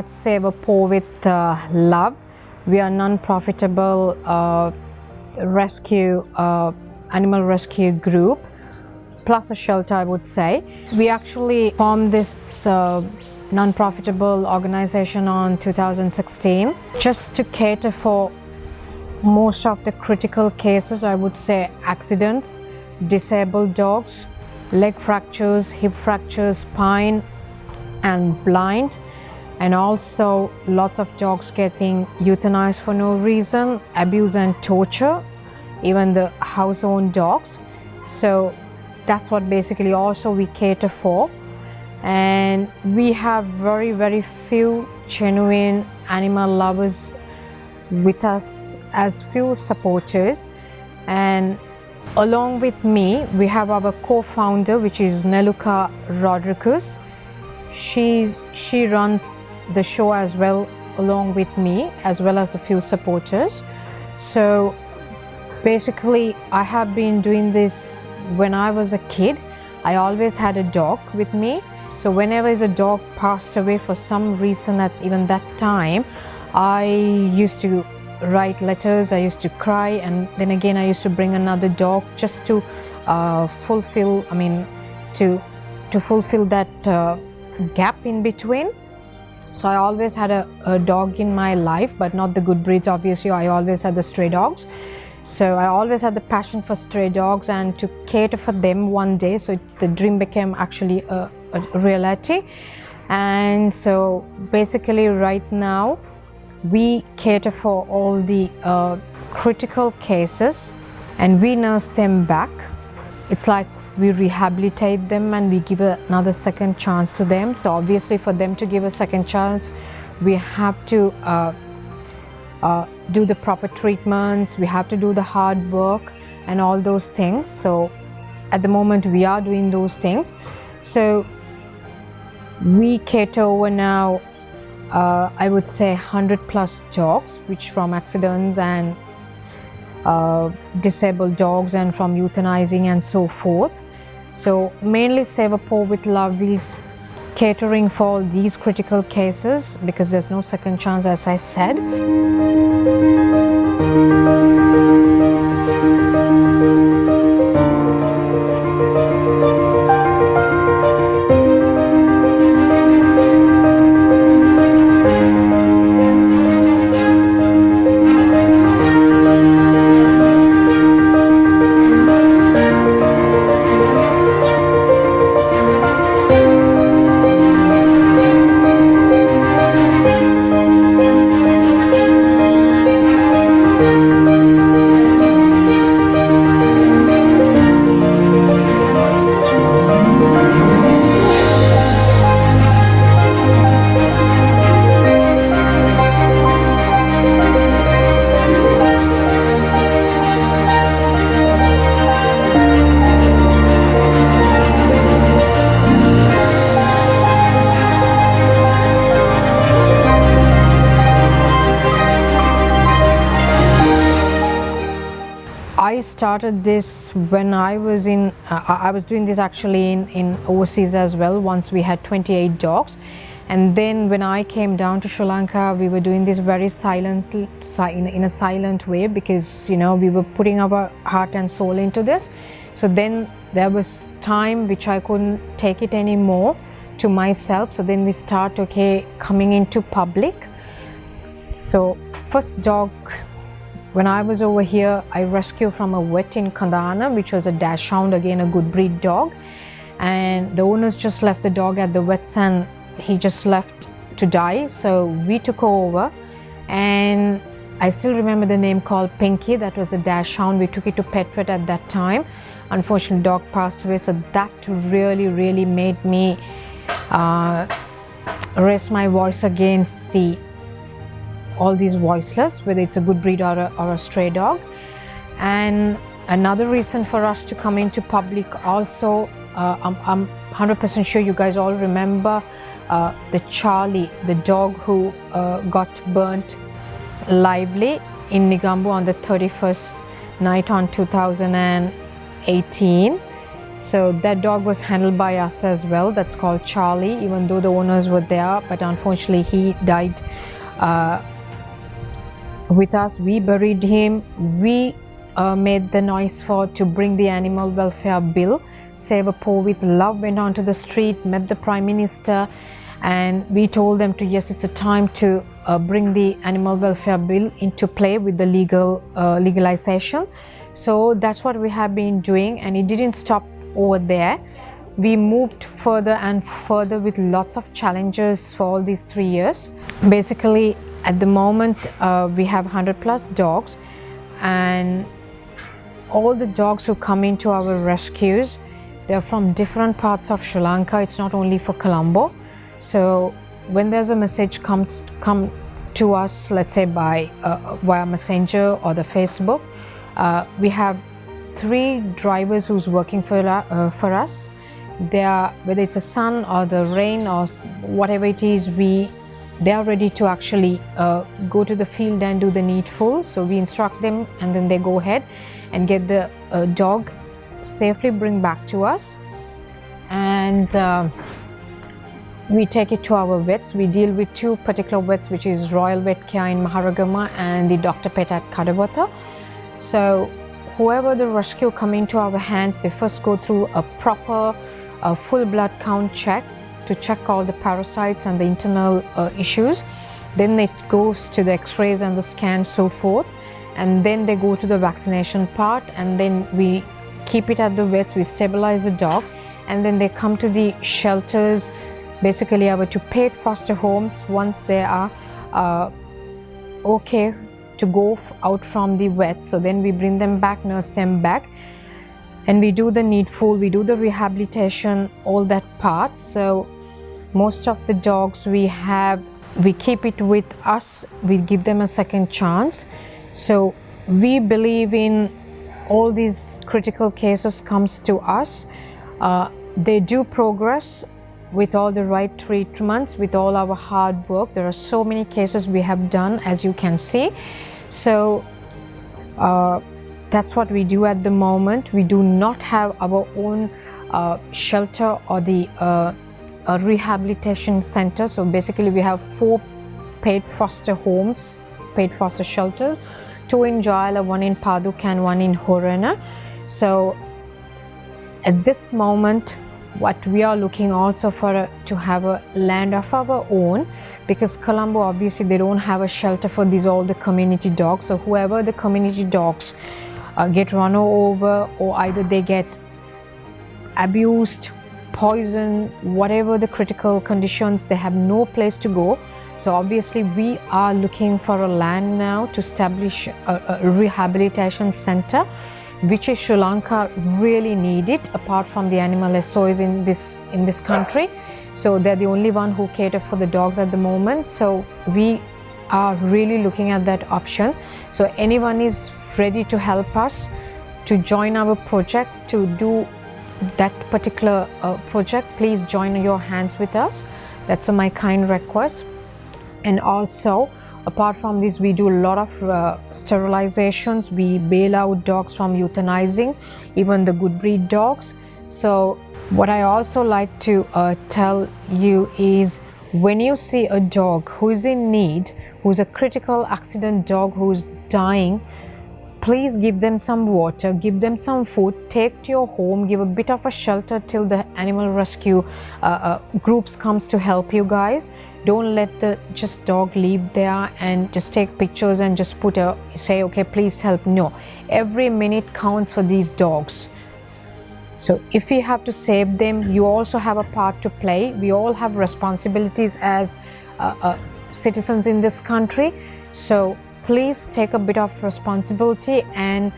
at Save a Paw with Love. We are a non-profitable animal rescue group, plus a shelter, I would say. We actually formed this non-profitable organization on 2016 just to cater for most of the critical cases, I would say accidents, disabled dogs, leg fractures, hip fractures, spine and blind, and also lots of dogs getting euthanized for no reason, abuse and torture, even the house-owned dogs. So that's what basically also we cater for. And we have very few genuine animal lovers with us as few supporters. And along with me, we have our co-founder, which is Neluka Rodriguez. She runs the show as well along with me, as well as a few supporters. So basically, I have been doing this when I was a kid. I always had a dog with me. So whenever a dog passed away for some reason at even that time, I used to write letters, I used to cry, and then again I used to bring another dog just to fulfill that gap in between. So I always had a dog in my life, but not the good breeds, obviously. I always had the stray dogs. So I always had the passion for stray dogs and to cater for them one day. So the dream became actually a reality. And so basically right now we cater for all the critical cases and we nurse them back. It's like we rehabilitate them and we give another second chance to them. So obviously for them to give a second chance, we have to do the proper treatments, we have to do the hard work and all those things. So at the moment we are doing those things. So we cater over now I would say 100 plus dogs, which from accidents and disabled dogs and from euthanizing and so forth. So mainly Save a Paw with Love is catering for these critical cases because there's no second chance, as I said. I started this when I was doing this actually in overseas as well. Once we had 28 dogs, and then when I came down to Sri Lanka, we were doing this very silently, in a silent way, because we were putting our heart and soul into this. So then there was time which I couldn't take it anymore to myself. So then we start coming into public. So first dog, when I was over here, I rescued from a vet in Kandana, which was a dachshund, again a good breed dog. And the owners just left the dog at the vet's and he just left to die. So we took over, and I still remember the name called Pinky. That was a dachshund. We took it to PetVet at that time. Unfortunately, dog passed away. So that really made me raise my voice against all these voiceless, whether it's a good breed or a stray dog. And another reason for us to come into public also, I'm 100% sure you guys all remember the Charlie, the dog who got burnt lively in Negombo on the 31st night on 2018. So that dog was handled by us as well. That's called Charlie, even though the owners were there, but unfortunately he died with us. We buried him. We made the noise to bring the animal welfare bill. Save a Paw with Love went onto the street, met the Prime Minister, and we told them to, yes, it's a time to bring the animal welfare bill into play with the legalization. So that's what we have been doing, and it didn't stop over there. We moved further and further with lots of challenges for all these 3 years. Basically, at the moment, we have 100 plus dogs, and all the dogs who come into our rescues, they're from different parts of Sri Lanka. It's not only for Colombo. So when there's a message come to us, let's say by via Messenger or the Facebook, we have 3 drivers who's working for us. They are, whether it's the sun or the rain or whatever it is, they are ready to actually go to the field and do the needful. So we instruct them, and then they go ahead and get the dog safely bring back to us, and we take it to our vets. We deal with 2 particular vets, which is Royal Vet Care in Maharagama and the Dr. Pet at Kadawatha. So whoever the rescue come into our hands, they first go through a proper full blood count check to check all the parasites and the internal issues. Then it goes to the x-rays and the scans, so forth, and then they go to the vaccination part, and then we keep it at the vets, we stabilize the dog, and then they come to the shelters, basically our 2 paid foster homes. Once they are okay to go out from the vet, so then we bring them back, nurse them back, and we do the needful, we do the rehabilitation, all that part. So most of the dogs we keep it with us, we give them a second chance. So we believe in all these critical cases comes to us. They do progress with all the right treatments, with all our hard work. There are so many cases we have done, as you can see. So that's what we do at the moment. We do not have our own shelter or the rehabilitation center. So basically we have 4 paid foster homes, paid foster shelters, 2 in Jaila, 1 in Paduk and 1 in Horana. So at this moment, what we are looking also for to have a land of our own, because Colombo obviously they don't have a shelter for all the community dogs. So whoever the community dogs get run over, or either they get abused, poisoned, whatever the critical conditions, they have no place to go. So obviously we are looking for a land now to establish a rehabilitation center, which is Sri Lanka really need it, apart from the animal SOS in this country. So they're the only one who cater for the dogs at the moment. So we are really looking at that option. So anyone is ready to help us to join our project, to do that particular project, please join your hands with us. That's my kind request. And also, apart from this, we do a lot of sterilizations. We bail out dogs from euthanizing, even the good breed dogs. So what I also like to tell you is, when you see a dog who is in need, who's a critical accident dog who's dying, please give them some water, give them some food, take to your home, give a bit of a shelter till the animal rescue groups comes to help you guys. Don't let the just dog leave there and just take pictures and just say, okay, please help. No, every minute counts for these dogs. So if you have to save them, you also have a part to play. We all have responsibilities as citizens in this country. So please take a bit of responsibility and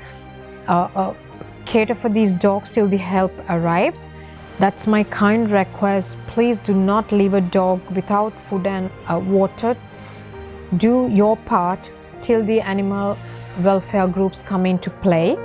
cater for these dogs till the help arrives. That's my kind request. Please do not leave a dog without food and water. Do your part till the animal welfare groups come into play.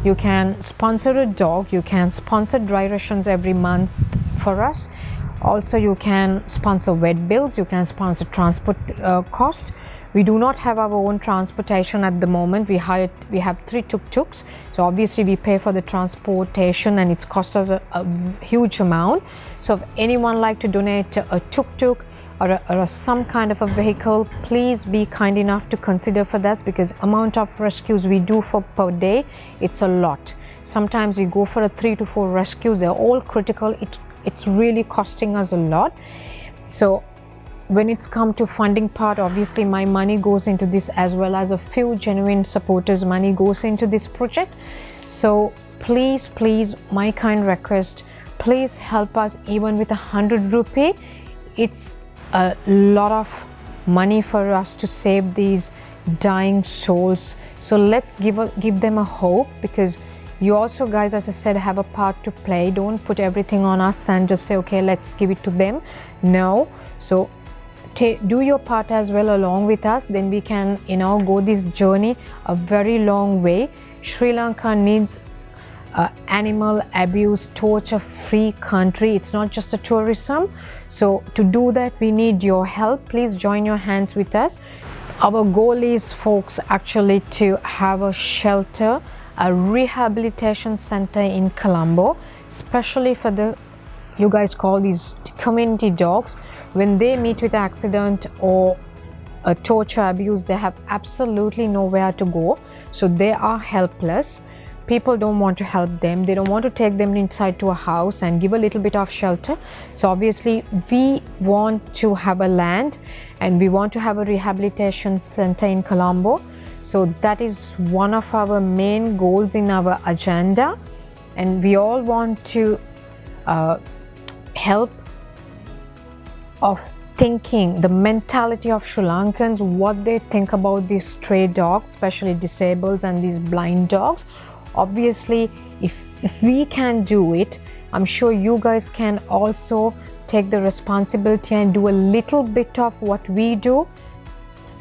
You can sponsor a dog, you can sponsor dry rations every month for us. Also, you can sponsor vet bills, you can sponsor transport cost. We do not have our own transportation at the moment. We have 3 tuk-tuks, so obviously we pay for the transportation and it's cost us a huge amount. So if anyone like to donate a tuk-tuk or some kind of a vehicle, please be kind enough to consider for this, because amount of rescues we do for per day, it's a lot. Sometimes we go for 3 to 4 rescues, they're all critical. It's really costing us a lot. So when it's come to funding part, obviously my money goes into this, as well as a few genuine supporters' money goes into this project. So please, my kind request, please help us even with 100 rupee. It's a lot of money for us to save these dying souls. So let's give them a hope, because you also guys, as I said, have a part to play. Don't put everything on us and just say, okay, let's give it to them. No. So do your part as well along with us, then we can go this journey a very long way. Sri Lanka needs animal abuse torture free country. It's not just a tourism. So to do that, we need your help. Please join your hands with us. Our goal is, folks, actually to have a shelter, a rehabilitation center in Colombo, especially for the, you guys call these community dogs. When they meet with accident or a torture abuse, they have absolutely nowhere to go. So they are helpless. People don't want to help them. They don't want to take them inside to a house and give a little bit of shelter. So obviously we want to have a land and we want to have a rehabilitation center in Colombo. So that is one of our main goals in our agenda, and we all want to help of thinking, the mentality of Sri Lankans, what they think about these stray dogs, especially disabled and these blind dogs. Obviously, if we can do it, I'm sure you guys can also take the responsibility and do a little bit of what we do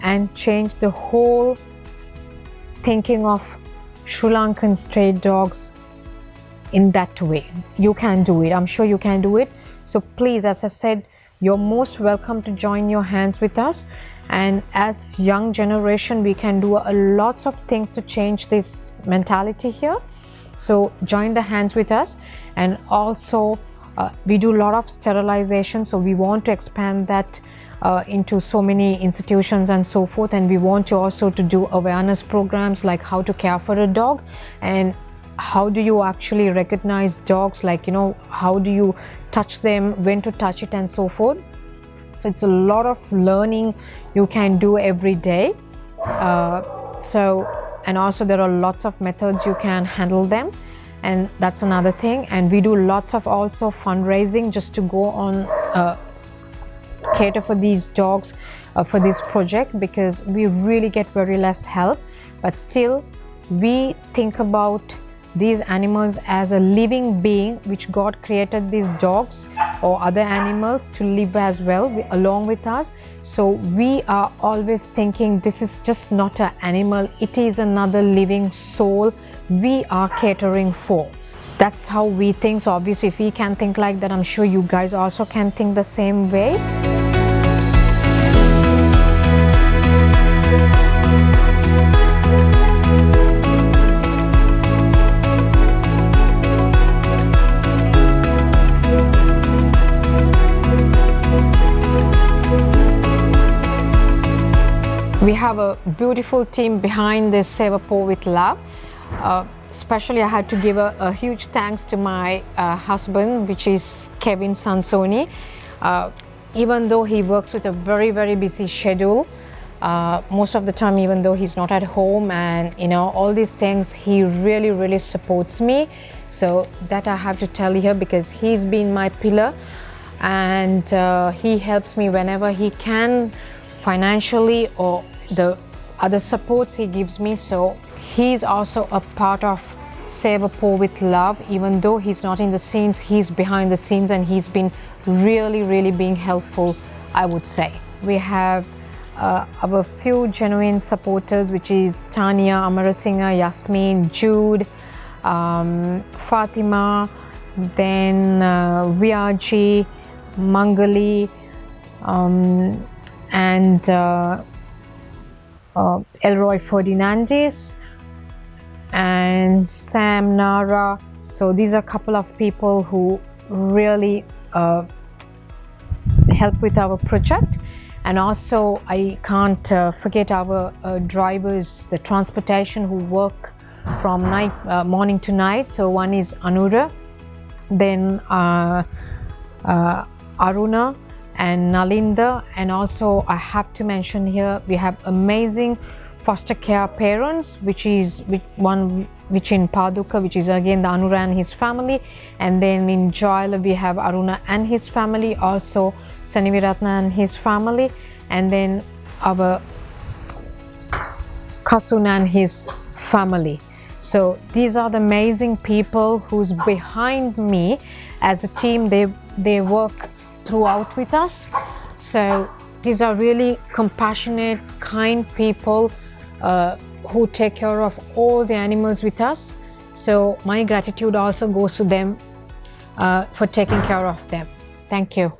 and change the whole thinking of Sri Lankan stray dogs in that way. You can do it. I'm sure you can do it. So please, as I said, you're most welcome to join your hands with us. And as young generation, we can do lots of things to change this mentality here. So join the hands with us. And also we do a lot of sterilization. So we want to expand that into so many institutions and so forth. And we want to also to do awareness programs like how to care for a dog and how do you actually recognize dogs, like how do you touch them, when to touch it and so forth. So it's a lot of learning you can do every day. And also there are lots of methods you can handle them, and that's another thing. And we do lots of also fundraising just to go on cater for these dogs for this project, because we really get very less help, but still we think about these animals as a living being, which God created these dogs or other animals to live as well along with us. So we are always thinking this is just not an animal, it is another living soul we are catering for. That's how we think. So obviously if we can think like that, I'm sure you guys also can think the same way. We have a beautiful team behind this Save a Paw with Love. Especially I had to give a huge thanks to my husband, which is Kevin Sansoni. Even though he works with a very, very busy schedule, most of the time, even though he's not at home and all these things, he really, really supports me. So that I have to tell you here, because he's been my pillar and he helps me whenever he can, financially or the other supports he gives me. So he's also a part of Save a Paw with Love. Even though he's not in the scenes, he's behind the scenes and he's been really, really being helpful, I would say. We have our few genuine supporters, which is Tanya, Amarasinghe, Yasmin, Jude, Fatima, then Viaji, Mangali, and Elroy Ferdinandez, and Sam Nara. So these are a couple of people who really help with our project. And also I can't forget our drivers, the transportation, who work from morning to night. So one is Anura, then Aruna and Nalinda, and also I have to mention here we have amazing foster care parents, which in Paduka, which is again the Anura and his family, and then in Joyla we have Aruna and his family, also Saniviratna and his family, and then our Kasun and his family. So these are the amazing people who's behind me as a team. They work throughout with us. So these are really compassionate, kind people who take care of all the animals with us. So my gratitude also goes to them for taking care of them. Thank you.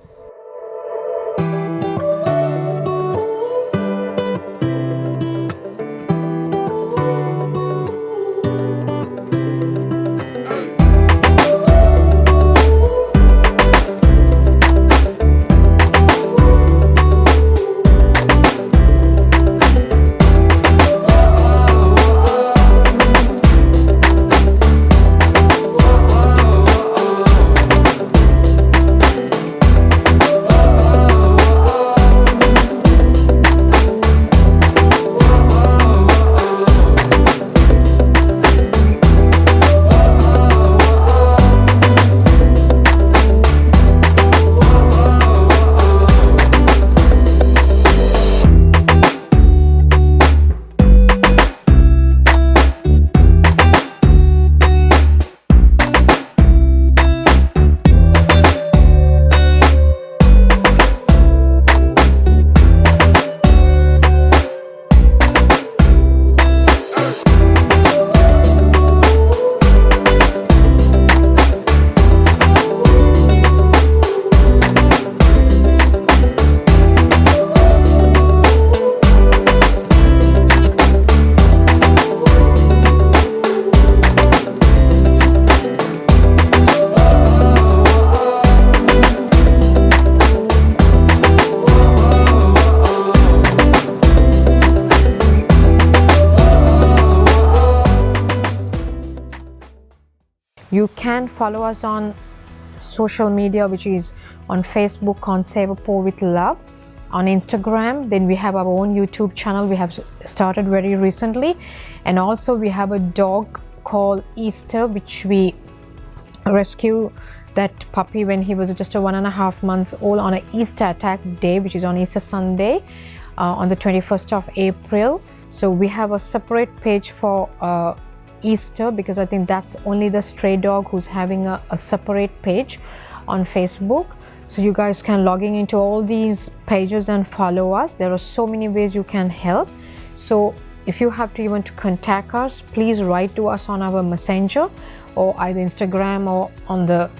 You can follow us on social media, which is on Facebook on Save a Paw with Love, on Instagram. Then we have our own YouTube channel we have started very recently, and also we have a dog called Easter, which we rescue that puppy when he was just 1.5 months old on an Easter attack day, which is on Easter Sunday on the 21st of April. So we have a separate page for Easter, because I think that's only the stray dog who's having a separate page on Facebook. So you guys can logging into all these pages and follow us. There are so many ways you can help. So if you have to even to contact us, please write to us on our messenger, or either Instagram or on the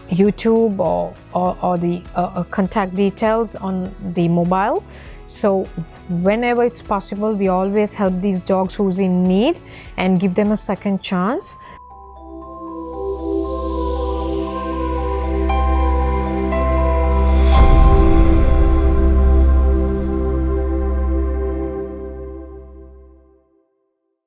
YouTube, or the contact details on the mobile. So whenever it's possible, we always help these dogs who's in need and give them a second chance.